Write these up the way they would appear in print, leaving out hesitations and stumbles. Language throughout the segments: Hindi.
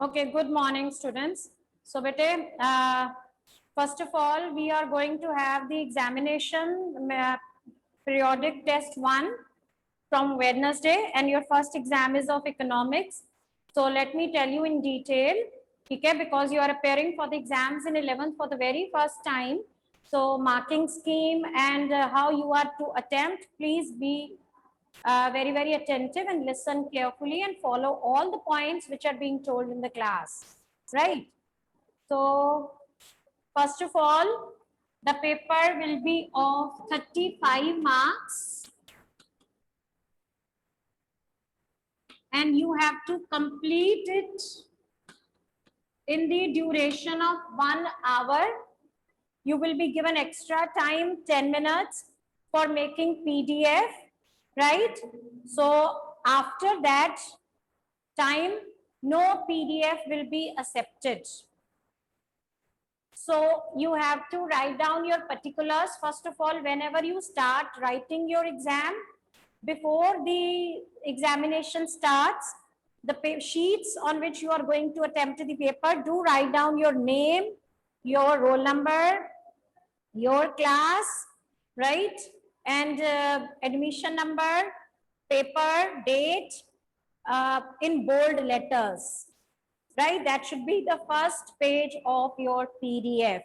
Okay, good morning, students. So, bete, first of all, we are going to have the examination periodic test 1 from Wednesday, and your first exam is of economics. So, let me tell you in detail, okay, because you are appearing for the exams in 11th for the very first time. So, marking scheme and how you are to attempt, please be very attentive and listen carefully and follow all the points which are being told in the class, right? So first of all, the paper will be of 35 marks and you have to complete it in the duration of 1 hour. You will be given extra time, 10 minutes for making PDF, right? So after that time, no PDF will be accepted. So you have to write down your particulars. First of all, whenever you start writing your exam, before the examination starts, the sheets on which you are going to attempt the paper, do write down your name, your roll number, your class, right? And admission number, paper, date, in bold letters, right? That should be the first page of your PDF.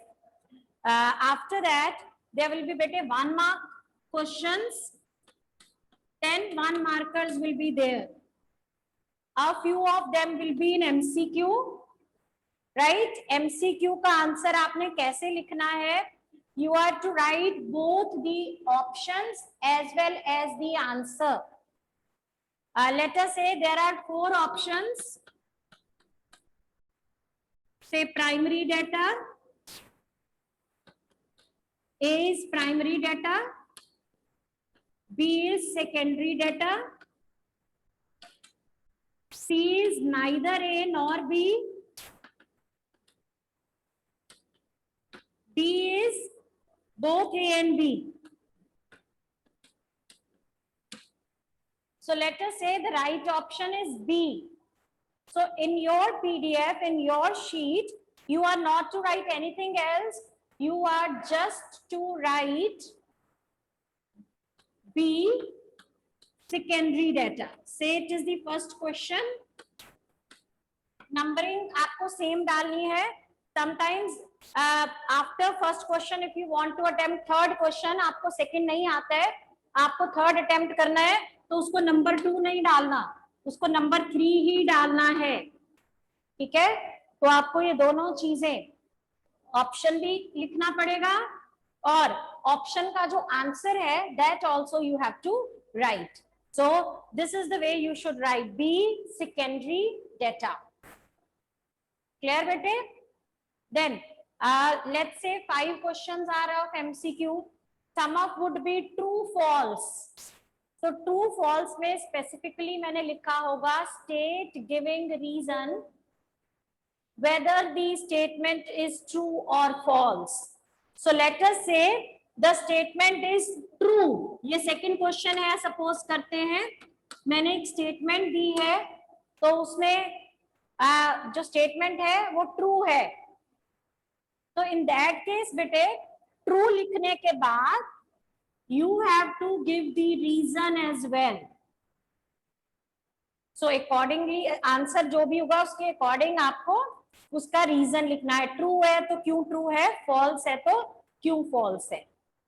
After that, there will be better 1 mark questions, 10 1 markers will be there. A few of them will be in MCQ, right? MCQ का आंसर आपने कैसे लिखना है? You are to write both the options as well as the answer. Let us say there are 4 options. Say primary data. A is primary data. B is secondary data. C is neither A nor B. D is both A and B. So let us say the right option is B. So in your PDF, in your sheet, you are not to write anything else. You are just to write B, secondary data. Say it is the first question. Numbering आपको same डालनी है. Sometimes after first question, if you want to attempt third question, आपको second नहीं आता है, आपको third attempt करना है, तो उसको number 2 नहीं डालना, उसको number 3 ही डालना है, ठीक है? तो आपको ये दोनों चीजें ऑप्शन भी लिखना पड़ेगा और ऑप्शन का जो आंसर है that also you have to write. So this is the way you should write B, secondary data. Clear bete? Then let's say 5 questions are of MCQ. Sum of would be true false. So true false में specifically मैंने लिखा होगा state giving reason whether the statement is true or false. So let us say the statement is true. ये second question है, suppose करते हैं मैंने एक statement दी है तो उसमें जो statement है वो true है. तो in that case बेटे true लिखने के बाद you have to give the reason as well. So accordingly answer जो भी होगा उसके according आपको उसका रीजन लिखना है. ट्रू है तो क्यों ट्रू है, फॉल्स है तो क्यों फॉल्स है,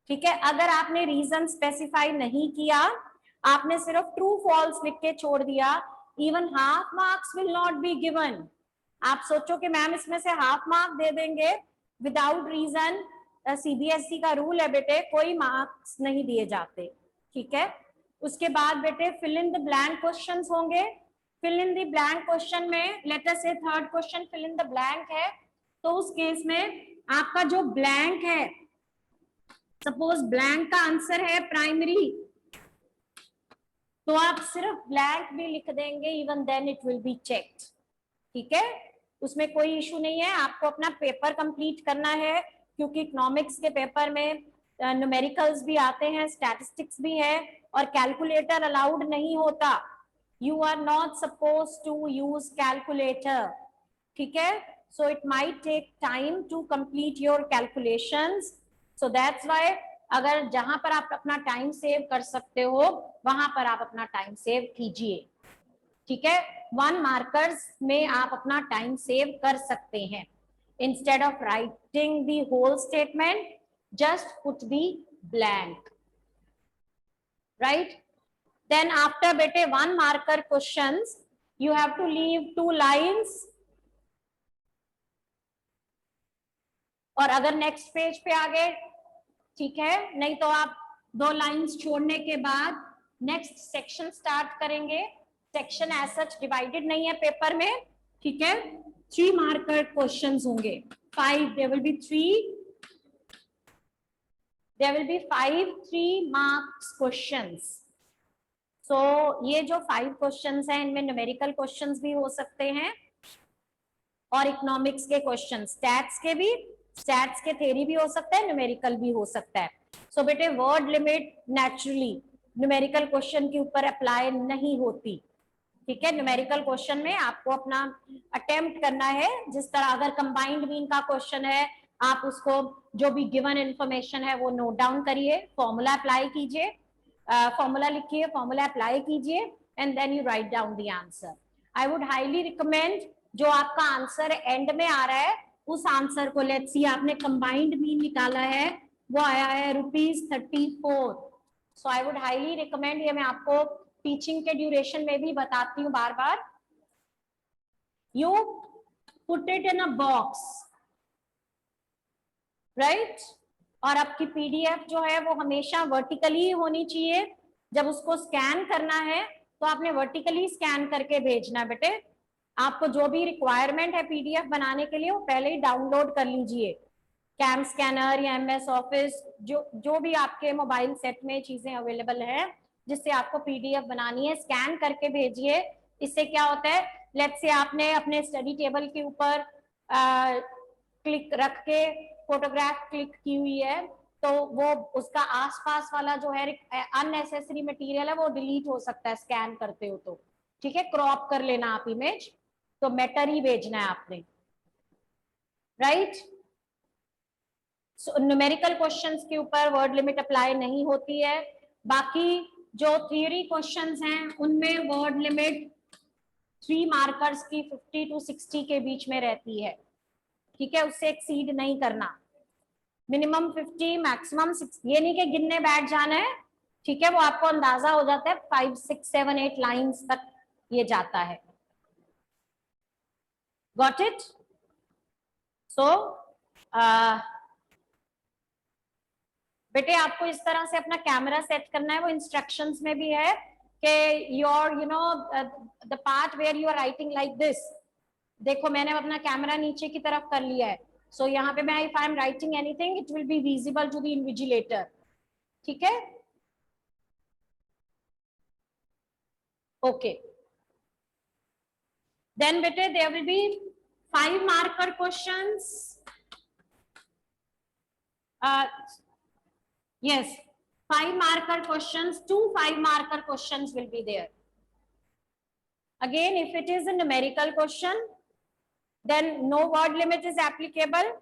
ठीक है? अगर आपने रीजन स्पेसिफाई नहीं किया, आपने सिर्फ ट्रू फॉल्स लिख के छोड़ दिया, even half marks will not be given. आप सोचो कि मैम इसमें से हाफ मार्क दे देंगे विदाउट रीजन. सीबीएसई का रूल है बेटे, कोई मार्क्स नहीं दिए जाते, ठीक है? उसके बाद बेटे fill in the blank questions होंगे. Fill in the blank question में let us say third question fill in the blank है, तो उस केस में आपका जो ब्लैंक है, सपोज ब्लैंक का आंसर है प्राइमरी, तो आप सिर्फ ब्लैंक भी लिख देंगे, even then it will be checked, ठीक है? उसमें कोई इशू नहीं है. आपको अपना पेपर कंप्लीट करना है क्योंकि इकोनॉमिक्स के पेपर में न्यूमेरिकल्स भी आते हैं, स्टैटिस्टिक्स भी है और कैलकुलेटर अलाउड नहीं होता. You are not supposed to use calculator. ठीक है, so it might take time to complete your calculations, so that's why अगर जहां पर आप अपना टाइम सेव कर सकते हो वहां पर आप अपना टाइम सेव कीजिए, ठीक है। 1 मार्कर्स में आप अपना टाइम सेव कर सकते हैं। Instead of writing the whole statement just put the blank, right. Then after बेटे 1 marker questions you have to leave 2 lines, और अगर नेक्स्ट पेज पे आ गए ठीक है, नहीं तो आप 2 लाइंस छोड़ने के बाद नेक्स्ट सेक्शन स्टार्ट करेंगे। सेक्शन एज सच डिवाइडेड नहीं है पेपर में, ठीक है। 3 मार्कर क्वेश्चंस होंगे, 5 there will be 5 3 marks questions। सो ये जो 5 क्वेश्चंस हैं इनमें न्यूमेरिकल क्वेश्चंस भी हो सकते हैं और इकोनॉमिक्स के क्वेश्चन, स्टैट्स के भी, स्टैट्स के थ्योरी भी हो सकता है, न्यूमेरिकल भी हो सकता है। सो बेटे word limit naturally numerical question के ऊपर अप्लाई नहीं होती, ठीक है। न्यूमेरिकल क्वेश्चन में आपको अपना अटेम्प्ट करना है, जिस तरह अगर कंबाइंड मीन का क्वेश्चन है आप उसको जो भी गिवन इंफॉर्मेशन है वो नोट डाउन करिए, फॉर्मूला अप्लाई कीजिए, फॉर्मूला लिखिए, फॉर्मूला अप्लाई कीजिए and then you write down the answer. I would highly recommend जो आपका आंसर एंड में आ रहा है उस आंसर को, लेट्स सी आपने कंबाइंड मीन निकाला है वो आया है ₹34। सो आई वुड हाईली रिकमेंड, ये मैं आपको टीचिंग के ड्यूरेशन में भी बताती हूँ बार बार, you put it in a box, right. और आपकी पीडीएफ जो है वो हमेशा वर्टिकली होनी चाहिए, जब उसको स्कैन करना है तो आपने वर्टिकली स्कैन करके भेजना बेटे। आपको जो भी रिक्वायरमेंट है पीडीएफ बनाने के लिए वो पहले ही डाउनलोड कर लीजिए, कैम स्कैनर या MS ऑफिस, जो भी आपके मोबाइल सेट में चीजें अवेलेबल है जिससे आपको पीडीएफ बनानी है, स्कैन करके भेजिए। इससे क्या होता है, लेट्स से आपने अपने स्टडी टेबल के ऊपर क्लिक रख के फोटोग्राफ क्लिक की हुई है तो वो उसका आसपास वाला जो है अननेसेसरी मटेरियल है वो डिलीट हो सकता है स्कैन करते हो तो, ठीक है। क्रॉप कर लेना आप इमेज, तो मैटर ही भेजना है आपने, राइट। न्यूमेरिकल क्वेश्चंस के ऊपर वर्ड लिमिट अप्लाई नहीं होती है। बाकी जो थ्योरी क्वेश्चंस हैं उनमें वर्ड लिमिट 3 मार्कर्स की 50 to 60 के बीच में रहती है, ठीक है। उससे एक्सीड नहीं करना, मिनिमम 50 मैक्सिमम 6, ये नहीं कि गिनने बैठ जाना है, ठीक है। वो आपको अंदाजा हो जाता है 5 6 7 8 लाइंस तक ये जाता है, गॉट इट। सो बेटे आपको इस तरह से अपना कैमरा सेट करना है, वो इंस्ट्रक्शंस में भी है कि your you know the part where you are writing like this, देखो मैंने अपना कैमरा नीचे की तरफ कर लिया है, सो यहाँ पे मैं if I am writing anything it will be visible to the invigilator, ठीक है। ओके, देन बेटे there will be 5 marker questions, yes, 5 marker questions, 2 5 marker questions will be there. Again, if it is a numerical question, then no word limit is applicable.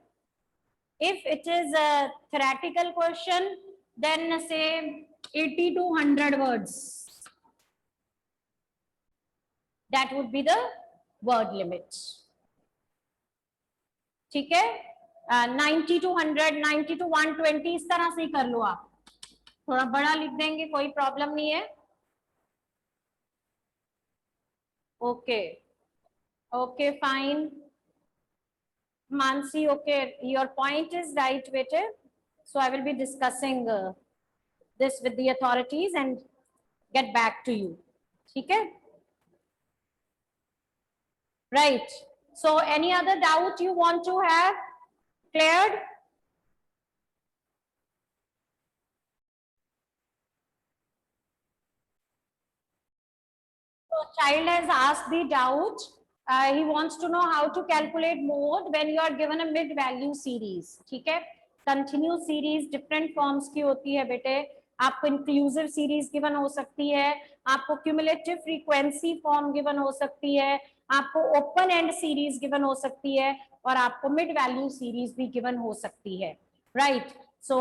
If it is a theoretical question, then say 80 to 100 words. That would be the word limit. ठीक है, 90 to 100, 90 to 120 इस तरह से ही कर लो आप, थोड़ा बड़ा लिख देंगे कोई प्रॉब्लम नहीं है। Okay okay fine Mansi, okay, your point is right, bete. So I will be discussing this with the authorities and get back to you. Okay? Right. So any other doubt you want to have cleared? So child has asked the doubt. He wants to know how to calculate mode when you are given a mid value series. ठीक है, कंटिन्यू सीरीज डिफरेंट फॉर्म्स की होती है बेटे, आपको इंक्लूसिव सीरीज गिवन हो सकती है, आपको क्यूमुलेटिव फ्रीक्वेंसी फॉर्म गिवन हो सकती है, आपको ओपन एंड सीरीज गिवन हो सकती है, और आपको मिड वैल्यू सीरीज भी गिवन हो सकती है, राइट। सो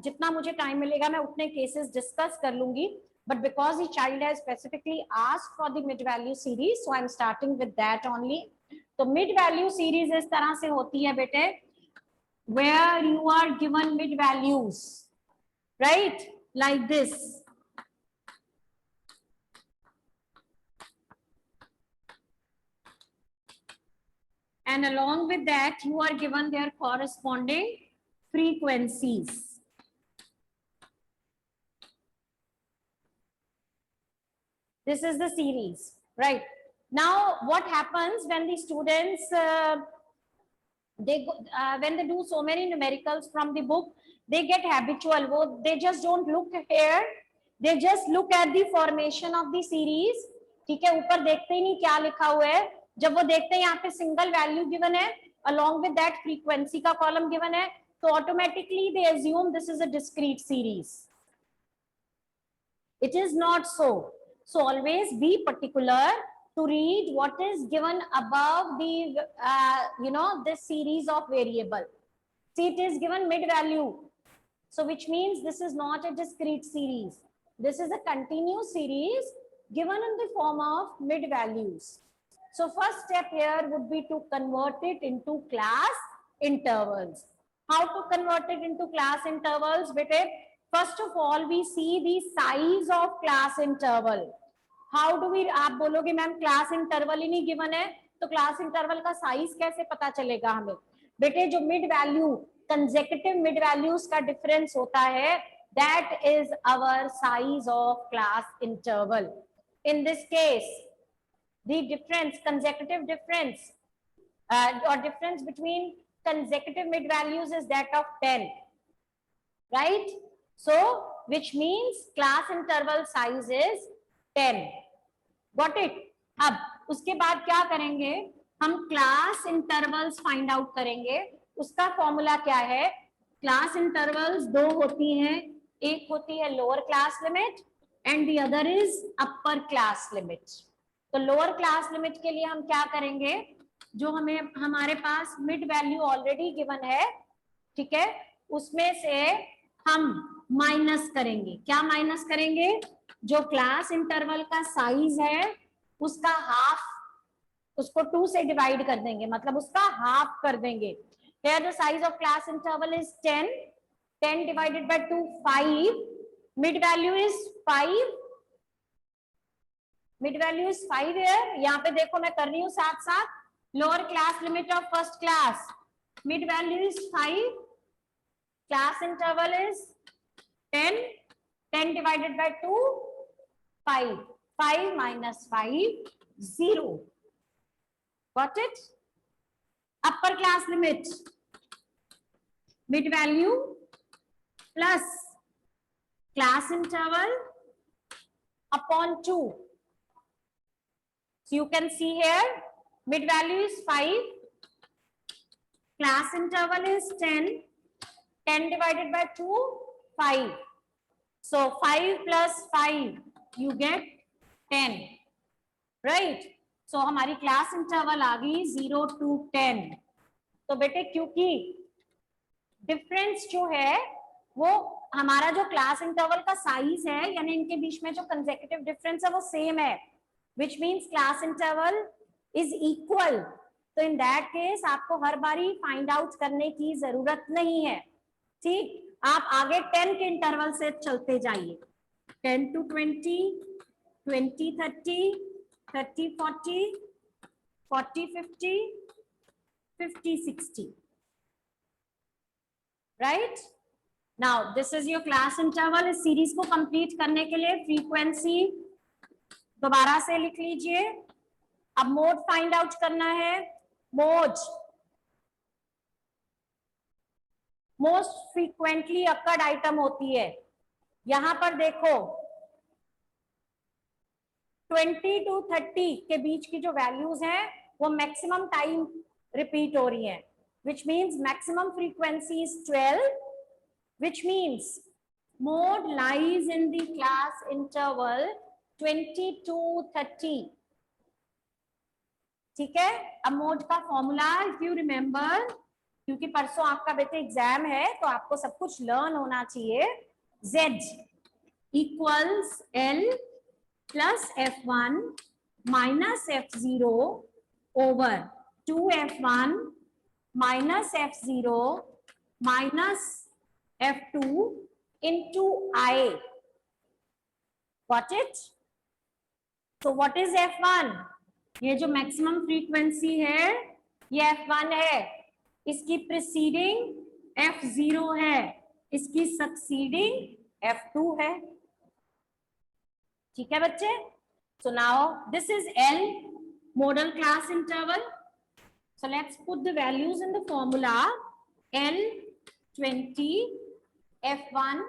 जितना मुझे टाइम मिलेगा मैं उतने केसेस डिस्कस कर लूंगी, but because the child has specifically asked for the mid value series, so I am starting with that only. तो मिड वैल्यू सीरीज इस तरह से होती है बेटे, where you are given mid values, right, like this. And along with that you are given their corresponding frequencies. This is the series, right? Now what happens when the students when they do so many numericals from the book, they get habitual. They just don't look here, they just look at the formation of the series. ठीक है, ऊपर देखते ही नहीं क्या लिखा हुआ है, जब वो देखते हैं यहाँ पे सिंगल वैल्यू गिवन है along with that frequency का कॉलम गिवन है, तो automatically they assume this is a discrete series. It is not so. So always be particular to read what is given above the this series of variable. See, it is given mid value, so which means this is not a discrete series, this is a continuous series given in the form of mid values. So first step here would be to convert it into class intervals. How to convert it into class intervals? First of all we see the size of class interval. How do we, आप बोलोगे मैम क्लास इंटरवल ही नहीं गिवन है, तो क्लास इंटरवल का साइज कैसे पता चलेगा हमें? बेटे जो mid value consecutive mid values का डिफरेंस होता है, that is our size of class interval. In this case the difference, consecutive difference or difference between consecutive mid values is that of 10, right? So which means class interval size is 10. Got it? अब उसके बाद क्या करेंगे, हम क्लास इंटरवल्स फाइंड आउट करेंगे. उसका फॉर्मूला क्या है? क्लास इंटरवल्स दो होती हैं, एक होती है lower class limit and the other is upper class limit. तो लोअर क्लास लिमिट के लिए हम क्या करेंगे, जो हमें हमारे पास मिड वैल्यू ऑलरेडी गिवन है, ठीक है, उसमें से हम माइनस करेंगे. क्या माइनस करेंगे? जो क्लास इंटरवल का साइज है उसका हाफ, उसको 2 से डिवाइड कर देंगे, मतलब उसका हाफ कर देंगे. Here the size of class interval is 10. 10 divided by 2, 5. Mid value is 5. Mid value is 5 है. यहाँ पे देखो मैं कर रही हूँ साथ साथ, lower class limit of first class, mid value is 5, class interval is 10. 10 divided by 2, 5. 5 minus 5, 0. Got it? Upper class limit, mid value plus class interval upon 2. So you can see here mid value is 5, class interval is 10. 10 divided by 2, 5. So 5 plus 5 you get 10, right? So हमारी क्लास इंटरवल आ गई 0 to 10. तो बेटे क्योंकि डिफरेंस जो है वो हमारा जो क्लास इंटरवल का साइज है, यानी इनके बीच में जो कंसेक्यूटिव डिफरेंस है वो सेम है, which means class interval is equal. तो in that case आपको हर बारी फाइंड आउट करने की जरूरत नहीं है. ठीक, आप आगे 10 के इंटरवल से चलते जाइए. 10 to 20, 20 30, 30 40, 40 50, 50 60. Right? Now this is your class interval. इस सीरीज को कंप्लीट करने के लिए फ्रीक्वेंसी दोबारा से लिख लीजिए. अब मोड फाइंड आउट करना है. Mode most frequently occurred item होती है. यहां पर देखो 20 to 30 के बीच की जो वैल्यूज हैं वो मैक्सिमम टाइम रिपीट हो रही हैं, which means maximum frequency is 12, which means mode lies in the class interval 2230। ठीक है, अब मोड का फॉर्मूला इफ यू रिमेम्बर, क्योंकि परसों आपका बेटे एग्जाम है तो आपको सब कुछ लर्न होना चाहिए। Z equals L plus F1 minus F0 over 2F1 minus F0 minus F2 into I. Got it? So what is F1? ये जो मैक्सिमम फ्रीक्वेंसी है ये F1 है, इसकी प्रीसीडिंग F0 है, इसकी सक्सीडिंग F2 है। ठीक है बच्चे? So now this is L, modal class interval. So let's put the values in the formula. L 20, F1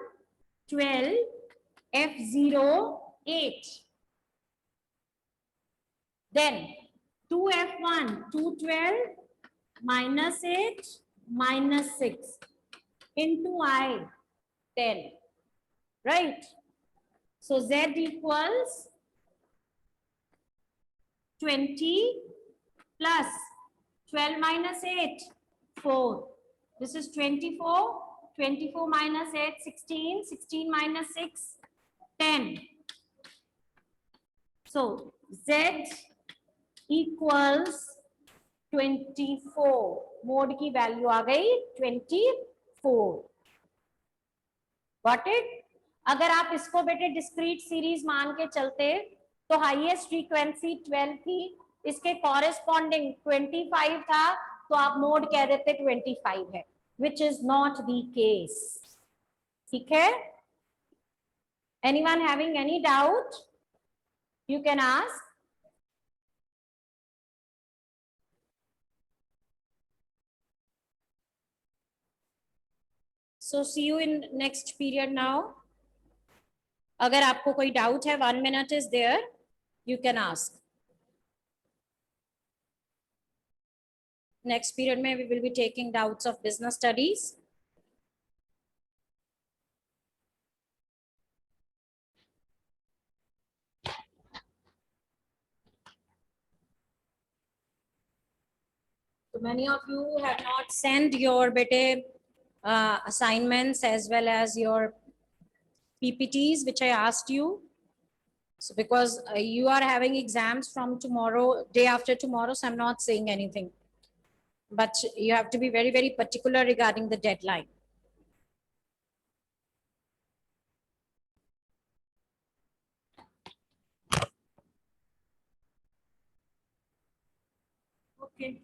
12, F0 8. Then 2F1 212 minus 8 minus 6 into I 10, right? So Z equals 20 plus 12 minus 8 4. This is 24. 24 minus 8 16. 16 minus 6 10. So Z equals 24. Mode की वैल्यू आ गई 24. Got it? अगर आप इसको बेटे डिस्क्रीट सीरीज मान के चलते तो हाईएस्ट फ्रीक्वेंसी 12 थी, इसके कॉरेस्पॉन्डिंग 25 था, तो आप मोड कह देते 25 है, which is not the case. ठीक है? Anyone having any doubt you can ask. So see you in next period now. अगर आपको कोई डाउट है 1 minute is there, you can ask. Next period में we will be taking doubts of business studies. So many of you have not sent your bete assignments as well as your PPTs, which I asked you. So because you are having exams from tomorrow, day after tomorrow, so I'm not saying anything. But you have to be very, very particular regarding the deadline. Okay.